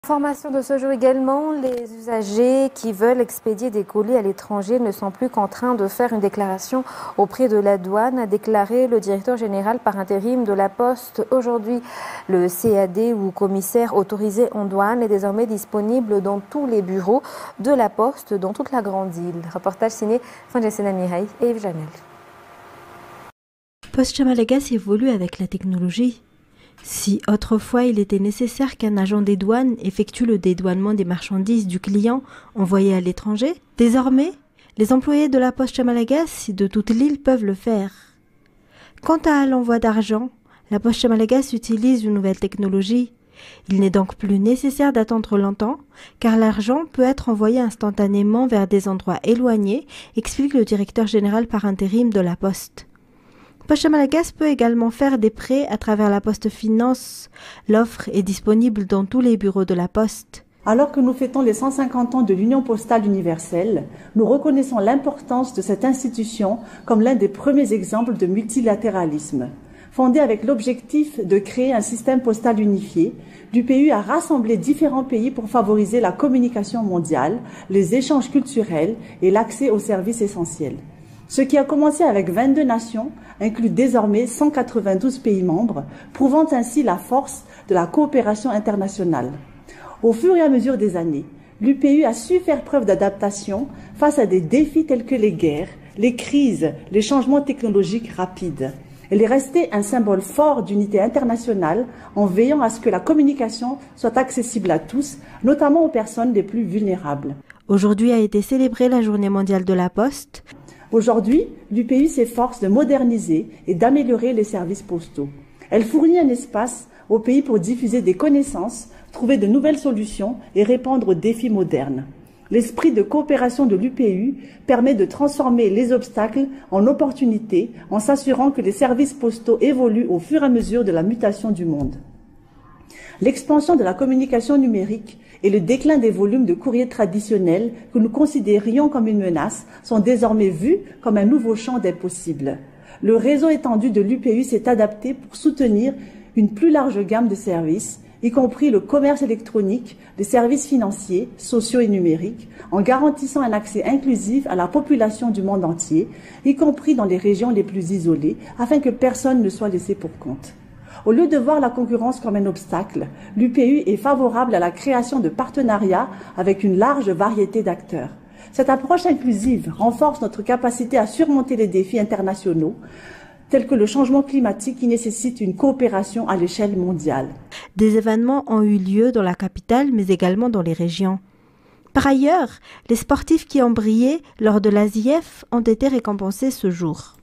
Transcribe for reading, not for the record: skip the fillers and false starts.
Information de ce jour également, les usagers qui veulent expédier des colis à l'étranger ne sont plus contraints de faire une déclaration auprès de la douane, a déclaré le directeur général par intérim de la Poste. Aujourd'hui, le CAD ou commissaire autorisé en douane est désormais disponible dans tous les bureaux de la Poste dans toute la grande île. Reportage signé Franjessena Mireille et Yves Janel. Poste Chamalagas évolue avec la technologie. Si autrefois il était nécessaire qu'un agent des douanes effectue le dédouanement des marchandises du client envoyé à l'étranger, désormais, les employés de la Poste Chamalagas de toute l'île peuvent le faire. Quant à l'envoi d'argent, la Poste Chamalagas utilise une nouvelle technologie. Il n'est donc plus nécessaire d'attendre longtemps, car l'argent peut être envoyé instantanément vers des endroits éloignés, explique le directeur général par intérim de la Poste. Poste Chamalagas peut également faire des prêts à travers la Poste Finance. L'offre est disponible dans tous les bureaux de la Poste. Alors que nous fêtons les 150 ans de l'Union postale universelle, nous reconnaissons l'importance de cette institution comme l'un des premiers exemples de multilatéralisme. Fondée avec l'objectif de créer un système postal unifié, l'UPU a rassemblé différents pays pour favoriser la communication mondiale, les échanges culturels et l'accès aux services essentiels. Ce qui a commencé avec 22 nations inclut désormais 192 pays membres, prouvant ainsi la force de la coopération internationale. Au fur et à mesure des années, l'UPU a su faire preuve d'adaptation face à des défis tels que les guerres, les crises, les changements technologiques rapides. Elle est restée un symbole fort d'unité internationale en veillant à ce que la communication soit accessible à tous, notamment aux personnes les plus vulnérables. Aujourd'hui a été célébrée la Journée mondiale de la Poste. Aujourd'hui, l'UPU s'efforce de moderniser et d'améliorer les services postaux. Elle fournit un espace au pays pour diffuser des connaissances, trouver de nouvelles solutions et répondre aux défis modernes. L'esprit de coopération de l'UPU permet de transformer les obstacles en opportunités en s'assurant que les services postaux évoluent au fur et à mesure de la mutation du monde. L'expansion de la communication numérique et le déclin des volumes de courrier traditionnels que nous considérions comme une menace sont désormais vus comme un nouveau champ des possibles. Le réseau étendu de l'UPU s'est adapté pour soutenir une plus large gamme de services, y compris le commerce électronique, les services financiers, sociaux et numériques, en garantissant un accès inclusif à la population du monde entier, y compris dans les régions les plus isolées, afin que personne ne soit laissé pour compte. Au lieu de voir la concurrence comme un obstacle, l'UPU est favorable à la création de partenariats avec une large variété d'acteurs. Cette approche inclusive renforce notre capacité à surmonter les défis internationaux, tels que le changement climatique qui nécessite une coopération à l'échelle mondiale. Des événements ont eu lieu dans la capitale, mais également dans les régions. Par ailleurs, les sportifs qui ont brillé lors de l'ASIF ont été récompensés ce jour.